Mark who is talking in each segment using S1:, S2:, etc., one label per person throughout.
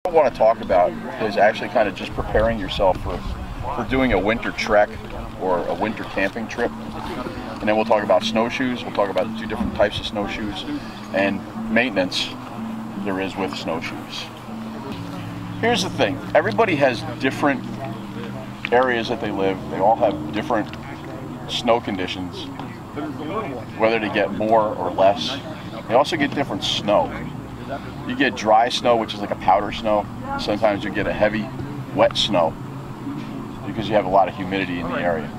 S1: I want to talk about is actually kind of just preparing yourself for doing a winter trek or a winter camping trip. And then we'll talk about snowshoes, we'll talk about the 2 different types of snowshoes and maintenance there is with snowshoes. Here's the thing, everybody has different areas that they live, they all have different snow conditions, whether they get more or less. They also get different snow. You get dry snow, which is like a powder snow. Sometimes you get a heavy, wet snow because you have a lot of humidity in the area.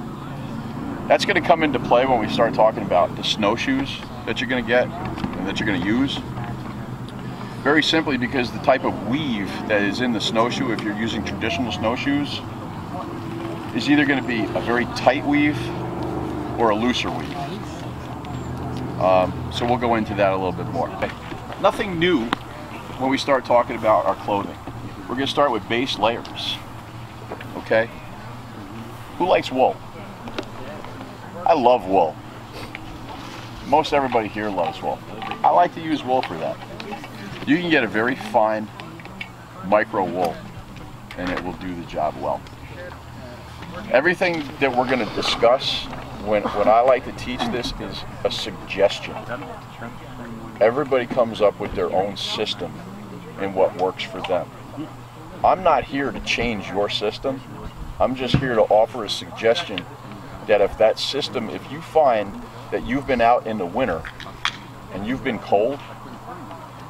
S1: That's going to come into play when we start talking about the snowshoes that you're going to get and that you're going to use. Very simply because the type of weave that is in the snowshoe, if you're using traditional snowshoes, is either going to be a very tight weave or a looser weave. So we'll go into that a little bit more. Nothing new when we start talking about our clothing. We're going to start with base layers. Okay? Who likes wool? I love wool. Most everybody here loves wool. I like to use wool for that. You can get a very fine micro wool and it will do the job well. Everything that we're going to discuss when I like to teach this is a suggestion. Everybody comes up with their own system and what works for them. I'm not here to change your system. I'm just here to offer a suggestion that if that system, if you find that you've been out in the winter and you've been cold,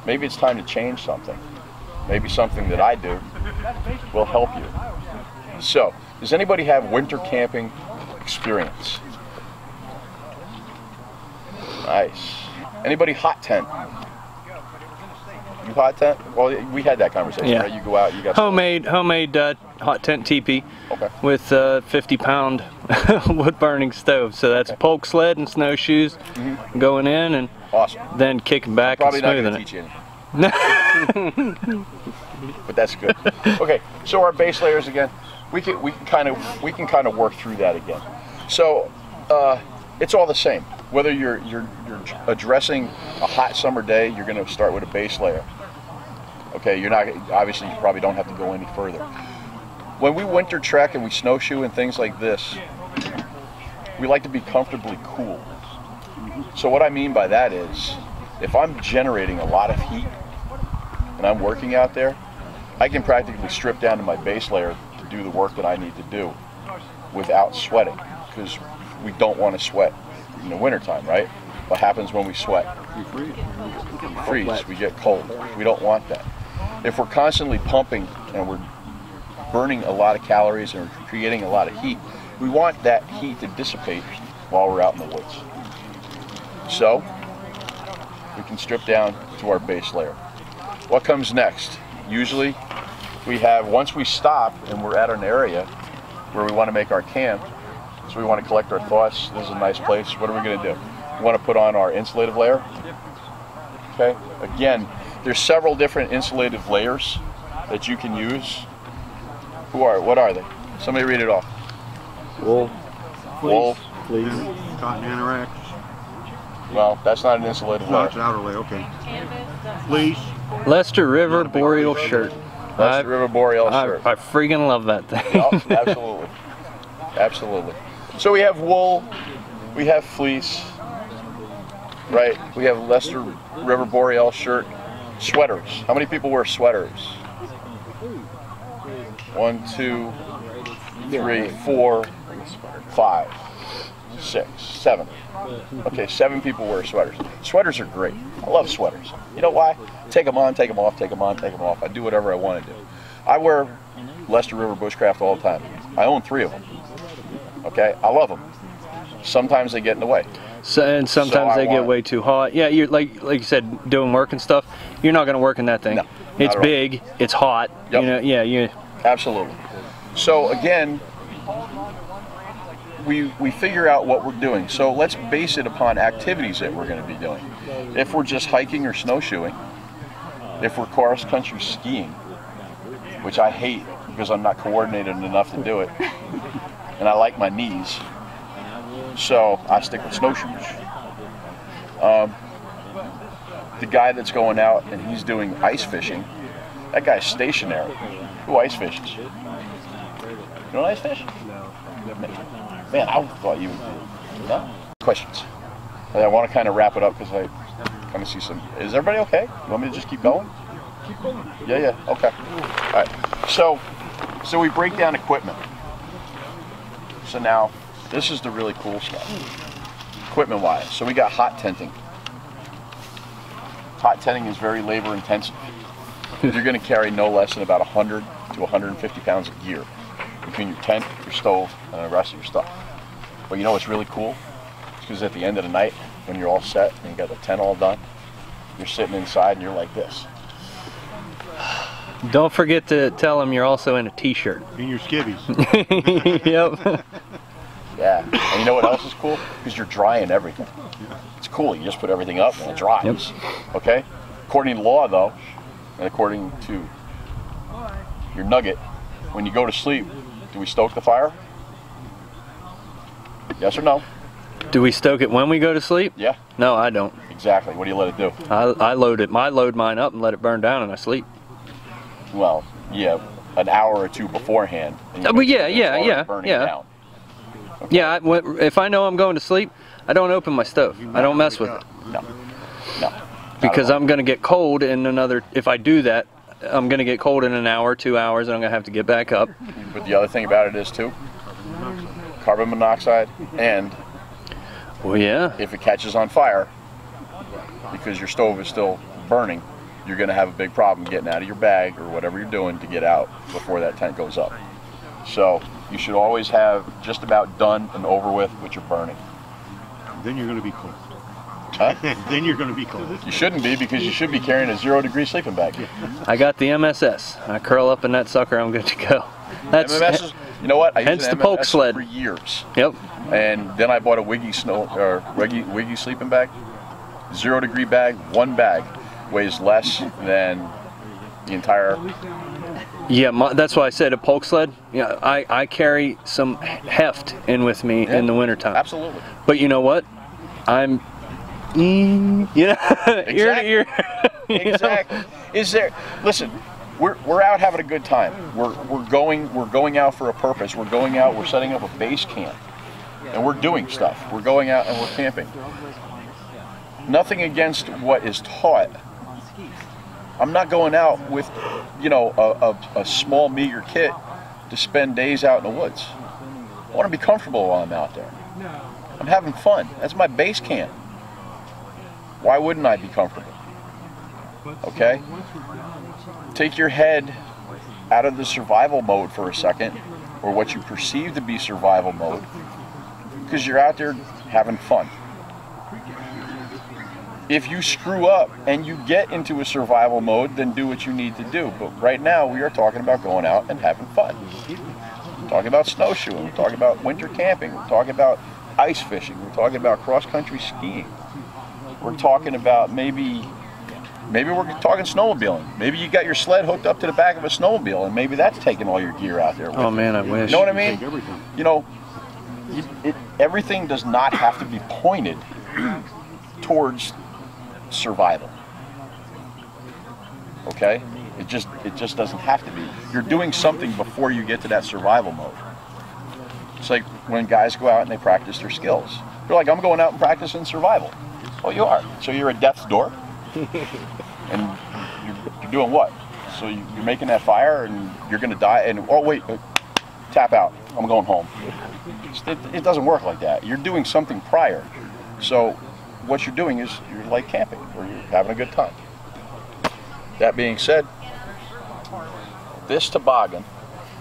S1: maybe it's time to change something. Maybe something that I do will help you. So, does anybody have winter camping experience? Nice. Anybody hot tent? You hot tent? Well, we had that conversation, yeah. Right? You go out, you got
S2: homemade hot tent teepee, okay, with 50-pound wood burning stove. So that's okay. Polk sled and snowshoes, going in and awesome. Then kicking back and smoothing it. Teach you but that's good. Okay, so our base layers again. We can kind of work through that again. So it's all the same. Whether you're addressing a hot summer day, you're going to start with a base layer. Okay, you're not obviously you probably don't have to go any further. When we winter trek and we snowshoe and things like this, we like to be comfortably cool. So what I mean by that is, if I'm generating a lot of heat and I'm working out there, I can practically strip down to my base layer to do the work that I need to do without sweating, because we don't want to sweat in the wintertime, right? What happens when we sweat? We freeze, we get cold. We don't want that. If we're constantly pumping and we're burning a lot of calories and we're creating a lot of heat, we want that heat to dissipate while we're out in the woods. So, we can strip down to our base layer. What comes next? Usually, we have, once we stop and we're at an area where we want to make our camp, so we want to collect our thoughts, this is a nice place, what are we going to do? We want to put on our insulative layer. Okay, again, there's several different insulative layers that you can use. What are they? Somebody read it off.
S3: Wool.
S1: Wool.
S3: Fleece. Cotton anorak.
S1: Well, that's not an insulative layer.
S3: No, it's an outer layer, okay. Fleece.
S2: Leicester River Boreal shirt.
S1: Leicester River Boreal shirt.
S2: I freaking love that thing.
S1: Yep, absolutely. Absolutely. So we have wool, we have fleece, right? We have Leicester River Boreal shirt. Sweaters. How many people wear sweaters? 1, 2, 3, 4, 5, 6, 7. Okay, 7 people wear sweaters. Sweaters are great. I love sweaters. You know why? Take them on, take them off, take them on, take them off. I do whatever I want to do. I wear Leicester River Bushcraft all the time. I own 3 of them. Okay, I love them. Sometimes they get in the way.
S2: And sometimes they get way too hot. Yeah, you're like you said, doing work and stuff. You're not going to work in that thing. No, it's big. It's hot.
S1: Yep.
S2: You know, yeah,
S1: absolutely. So again, we figure out what we're doing. So let's base it upon activities that we're going to be doing. If we're just hiking or snowshoeing, if we're cross-country skiing, which I hate because I'm not coordinated enough to do it, and I like my knees, so I stick with snowshoes. The guy that's going out and he's doing ice fishing, That guy's stationary. Who ice fishes? You don't ice fish?
S3: No.
S1: Man, I thought you would. No? Questions? I want to kind of wrap it up because I kind of see some. Is everybody okay? You want me to just keep going?
S3: Keep going.
S1: Yeah, okay. All right. So we break down equipment. So now, this is the really cool stuff. Equipment-wise. So we got hot tenting. Hot tenting is very labor intensive. You're going to carry no less than about 100 to 150 pounds of gear between your tent, your stove, and the rest of your stuff. But you know what's really cool? It's because at the end of the night, when you're all set and you got the tent all done, you're sitting inside and you're like this.
S2: Don't forget to tell them you're also in a t-shirt.
S3: In your skivvies.
S2: Yep.
S1: Yeah. And you know what else is cool? Because you're drying everything. It's cool. You just put everything up and it dries. Yep. Okay? According to law, though, and according to your nugget, when you go to sleep, do we stoke the fire? Yes or no?
S2: Do we stoke it when we go to sleep?
S1: Yeah.
S2: No, I don't.
S1: Exactly. What do you let it do?
S2: I load mine up and let it burn down and I sleep.
S1: Well, yeah, an hour or two beforehand.
S2: But yeah.
S1: Down. Okay.
S2: Yeah, if I know I'm going to sleep, I don't open my stove. I don't mess with it.
S1: No.
S2: Because I'm going to get cold in another, if I do that, I'm going to get cold in an hour, 2 hours, and I'm going to have to get back up.
S1: But the other thing about it is, too, carbon monoxide, and
S2: well, yeah,
S1: if it catches on fire, because your stove is still burning, you're going to have a big problem getting out of your bag or whatever you're doing to get out before that tent goes up. So you should always have just about done and over with what you're burning.
S3: Then you're going to be cold.
S1: Huh?
S3: Then you're going to be cold.
S1: You shouldn't be, because you should be carrying a 0-degree sleeping bag.
S2: I got the MSS. I curl up in that sucker, I'm good to go. That's
S1: MMS, you know what? I
S2: hence
S1: used
S2: the poke sled
S1: for years.
S2: Yep.
S1: And then I bought a Wiggy Wiggy sleeping bag. 0-degree bag. One bag weighs less than the entire.
S2: Yeah, that's why I said a poke sled. Yeah, I carry some heft in with me in the wintertime.
S1: Absolutely.
S2: But you know what? I'm, you know,
S1: exactly.
S2: ear to ear.
S1: Exactly.
S2: Know?
S1: Is there? Listen, we're out having a good time. We're going out for a purpose. We're going out. We're setting up a base camp, and we're doing stuff. We're going out and we're camping. Nothing against what is taught. I'm not going out with, you know, a small meager kit to spend days out in the woods. I want to be comfortable while I'm out there. I'm having fun. That's my base camp. Why wouldn't I be comfortable? Okay? Take your head out of the survival mode for a second, or what you perceive to be survival mode, because you're out there having fun. If you screw up and you get into a survival mode, then do what you need to do. But right now, we are talking about going out and having fun. We're talking about snowshoeing. We're talking about winter camping. We're talking about ice fishing. We're talking about cross-country skiing. We're talking about maybe we're talking snowmobiling. Maybe you got your sled hooked up to the back of a snowmobile, and maybe that's taking all your gear out there with
S2: Oh man, I wish.
S1: You know what I mean? You know, everything does not have to be pointed towards survival. Okay? It just doesn't have to be. You're doing something before you get to that survival mode. It's like when guys go out and they practice their skills. They're like, I'm going out and practicing survival. Well, you are. So you're at death's door, and you're doing what? So you're making that fire, and you're going to die, and oh wait, tap out. I'm going home. It doesn't work like that. You're doing something prior. So what you're doing is you're like camping, or you're having a good time. That being said, this toboggan,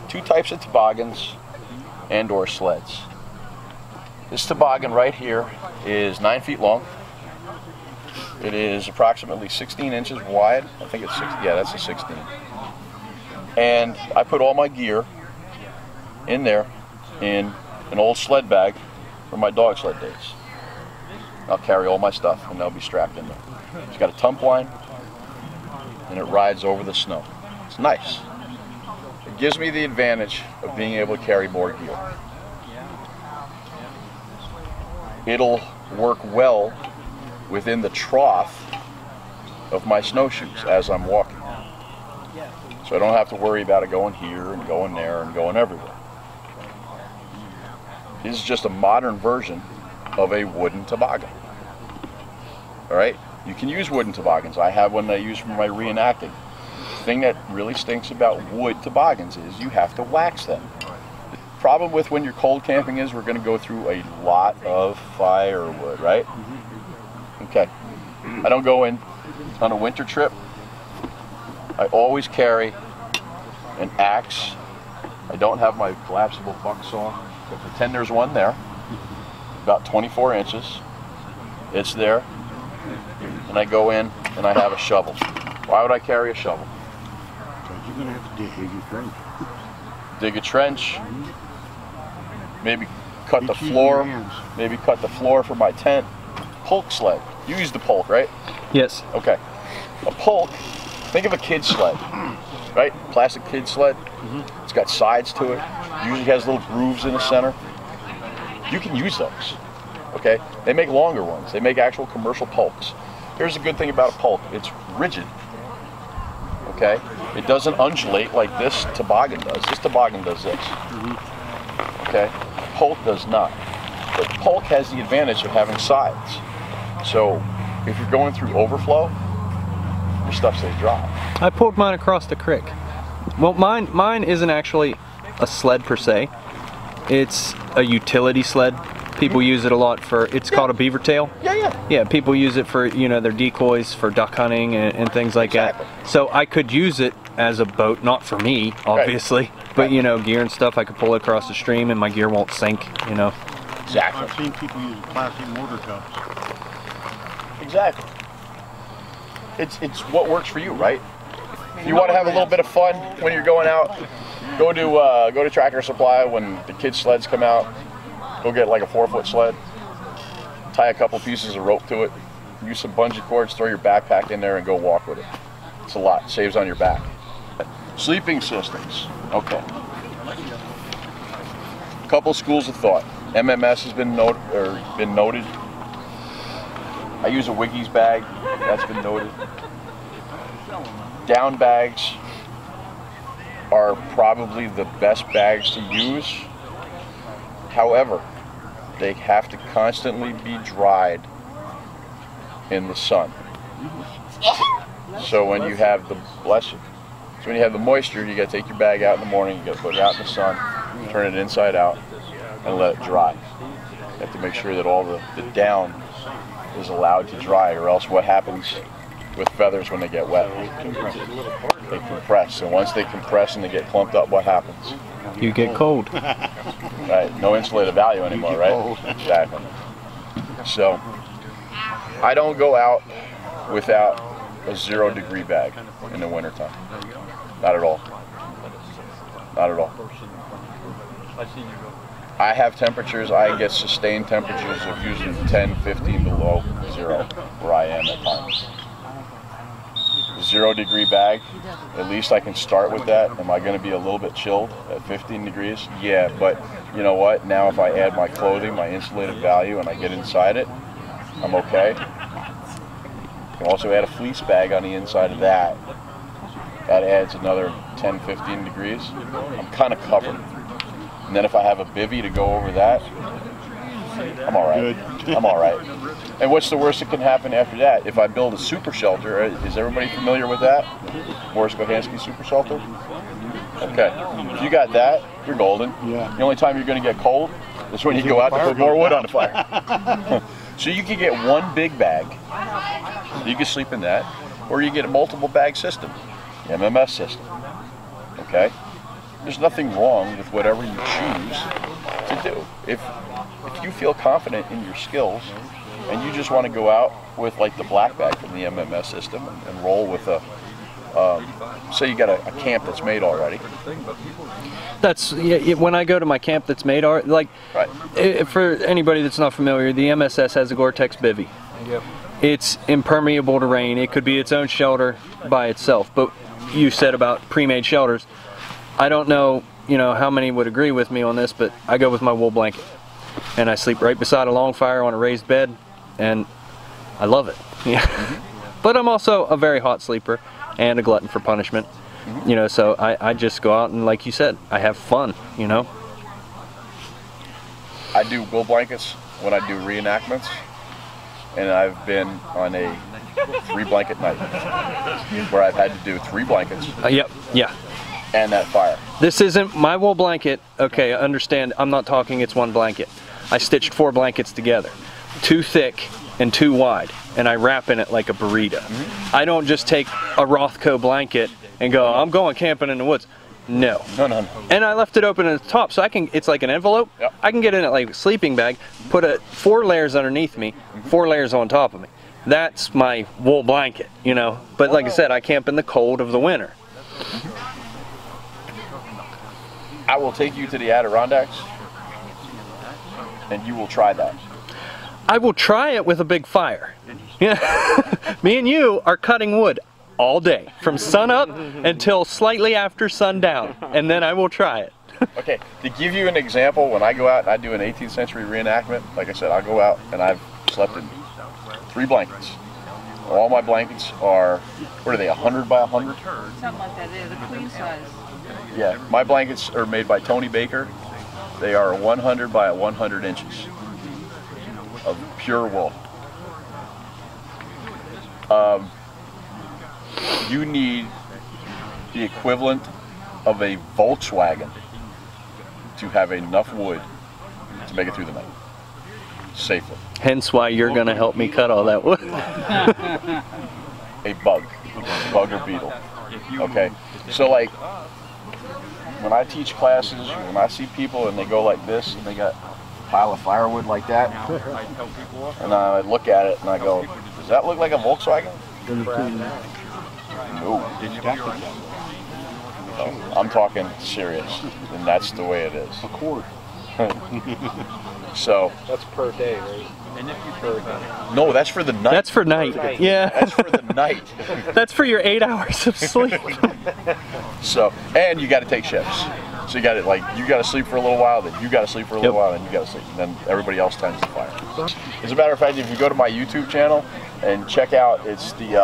S1: two types of toboggans and or sleds. This toboggan right here is 9 feet long. It is approximately 16 inches wide. I think it's 60, yeah, that's a 16. And I put all my gear in there in an old sled bag from my dog sled days. I'll carry all my stuff and they'll be strapped in there. It's got a tump line and it rides over the snow. It's nice. It gives me the advantage of being able to carry more gear. It'll work well within the trough of my snowshoes as I'm walking. So I don't have to worry about it going here and going there and going everywhere. This is just a modern version of a wooden toboggan. All right, you can use wooden toboggans. I have one that I use for my reenacting. The thing that really stinks about wood toboggans is you have to wax them. The problem with when you're cold camping is we're going to go through a lot of firewood, right? Okay, I don't go in on a winter trip. I always carry an axe. I don't have my collapsible buck saw, but pretend there's one there, about 24 inches. It's there, and I go in and I have a shovel. Why would I carry a shovel?
S3: Because you're going to have to dig a trench.
S1: Dig a trench, maybe cut the floor, maybe cut the floor for my tent. Polk sled. You use the polk, right?
S2: Yes.
S1: Okay. A polk, think of a kid sled, right? Plastic kid sled. It's got sides to it. Usually has little grooves in the center. You can use those, okay? They make longer ones. They make actual commercial polks. Here's the good thing about a polk. It's rigid, okay? It doesn't undulate like this toboggan does. This toboggan does this, okay? Polk does not. But polk has the advantage of having sides. So if you're going through overflow, your stuff stays dry.
S2: I pulled mine across the creek. Well, mine isn't actually a sled per se. It's a utility sled. People use it a lot for, it's called a beaver tail. Yeah, people use it for, you know, their decoys for duck hunting and things like that. So I could use it as a boat, not for me, obviously, but you know, gear and stuff, I could pull it across the stream and my gear won't sink, you know.
S1: Exactly.
S3: I've seen people use plastic mortar cups.
S1: Exactly. It's what works for you, right? If you want to have a little bit of fun when you're going out, go to Tractor Supply when the kids' sleds come out. Go get like a 4-foot sled, tie a couple pieces of rope to it, use some bungee cords, throw your backpack in there and go walk with it. It's a lot, saves on your back. Sleeping systems, okay. Couple schools of thought. MMS has been noted. I use a Wiggy's bag, that's been noted. Down bags are probably the best bags to use. However, they have to constantly be dried in the sun. So when you have the, bless you, so when you have the moisture, you got to take your bag out in the morning, you got to put it out in the sun, turn it inside out, and let it dry. You have to make sure that all the down is allowed to dry, or else what happens with feathers when they get wet? They compress, and once they compress and they get clumped up, what happens?
S2: You get cold.
S1: Right, no insulated value anymore, right? Exactly. So, I don't go out without a 0-degree bag in the wintertime. Not at all. Not at all. I have temperatures, I get sustained temperatures of usually 10, 15 below 0 where I am at times. 0-degree bag, at least I can start with that. Am I going to be a little bit chilled at 15 degrees? Yeah, but you know what? Now if I add my clothing, my insulated value, and I get inside it, I'm okay. You can also add a fleece bag on the inside of that. That adds another 10, 15 degrees. I'm kind of covered. And then if I have a bivvy to go over that, I'm all right. I'm all right. And what's the worst that can happen after that? If I build a super shelter, is everybody familiar with that? Boris Kohansky super shelter? Okay. If you got that, you're golden.
S3: Yeah.
S1: The only time you're going to get cold is when you go out to put more wood on the fire. So you can get one big bag. You can sleep in that. Or you get a multiple bag system, the MMS system. Okay? There's nothing wrong with whatever you choose to do. If you feel confident in your skills and you just want to go out with like the black bag from the MMS system and roll with a, say you got a camp that's made already.
S2: That's, yeah, when I go to my camp that's made already, like, for anybody that's not familiar, the MSS has a Gore-Tex bivvy. Yep. It's impermeable to rain. It could be its own shelter by itself, but you said about pre-made shelters. I don't know, you know, how many would agree with me on this, but I go with my wool blanket. And I sleep right beside a long fire on a raised bed, and I love it. Yeah. But I'm also a very hot sleeper and a glutton for punishment. You know, so I just go out and, like you said, I have fun, you know.
S1: I do wool blankets when I do reenactments, and I've been on a 3-blanket night where I've had to do 3 blankets.
S2: Yep, yeah.
S1: And that fire.
S2: This isn't my wool blanket. Okay, I understand. I'm not talking it's 1 blanket. I stitched 4 blankets together, 2 thick and 2 wide, and I wrap in it like a burrito. I don't just take a Rothko blanket and go, I'm going camping in the woods. No.
S1: No.
S2: And I left it open at the top, so I can. It's like an envelope.
S1: Yep.
S2: I can get in it like a sleeping bag, put 4 layers underneath me, 4 layers on top of me. That's my wool blanket, you know. But like I said, I camp in the cold of the winter.
S1: I will take you to the Adirondacks, and you will try that.
S2: I will try it with a big fire. Yeah. Me and you are cutting wood all day, from sun up until slightly after sundown, and then I will try it.
S1: Okay, to give you an example, when I go out and I do an 18th century reenactment, like I said, I'll go out and I've slept in 3 blankets. All my blankets are, what are they, 100 by 100?
S4: Something like that, they're the queen size.
S1: Yeah, my blankets are made by Tony Baker. They are 100 by 100 inches of pure wool. You need the equivalent of a Volkswagen to have enough wood to make it through the night safely.
S2: Hence why you're going to help me cut all that wood.
S1: A bug or beetle. Okay, so like when I teach classes, when I see people and they go like this and they got a pile of firewood like that, and I look at it and I go, does that look like a Volkswagen? No. No, I'm talking serious, and that's the way it is.
S3: A quart.
S1: So
S5: that's per day, right?
S1: No, that's for the night.
S2: That's for night. Yeah.
S1: That's for the night.
S2: That's for your 8 hours of sleep.
S1: So, and you got to take shifts. So you got to you got to sleep for a little while, then you got to sleep for a little while, and you got to sleep, and then everybody else tends to fire. As a matter of fact, if you go to my YouTube channel and check out, it's the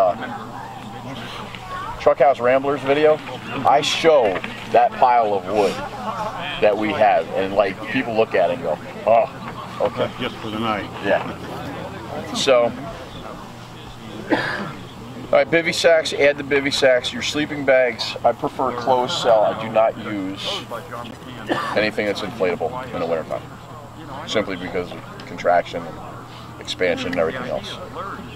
S1: Truckhouse Ramblers video, I show that pile of wood that we have, and like people look at it and go, oh, okay.
S3: Just for the night.
S1: Yeah. So, all right, bivy sacks, add the bivy sacks. Your sleeping bags, I prefer closed cell. I do not use anything that's inflatable in the wintertime, simply because of contraction and expansion and everything else.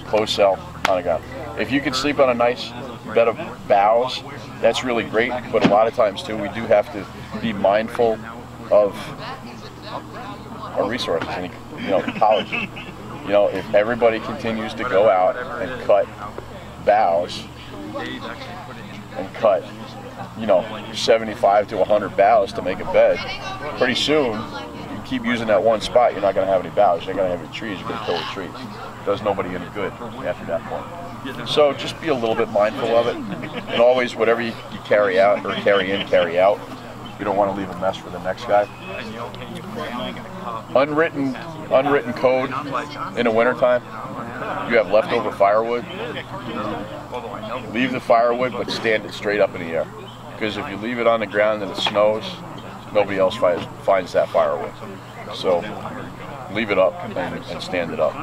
S1: Closed cell, on a gun. If you can sleep on a nice bed of boughs, that's really great, but a lot of times too, we do have to be mindful of our resources and, ecology. You know, if everybody continues to go out and cut boughs and cut, 75 to 100 boughs to make a bed, pretty soon you keep using that one spot, you're not going to have any boughs, you're not going to have any trees, you're going to kill the trees. It does nobody any good after that point. So just be a little bit mindful of it, and always whatever you carry out or carry in, carry out. You don't want to leave a mess for the next guy. Unwritten code in the wintertime. You have leftover firewood. Leave the firewood, but stand it straight up in the air. Because if you leave it on the ground and it snows, nobody else finds that firewood. So leave it up and stand it up.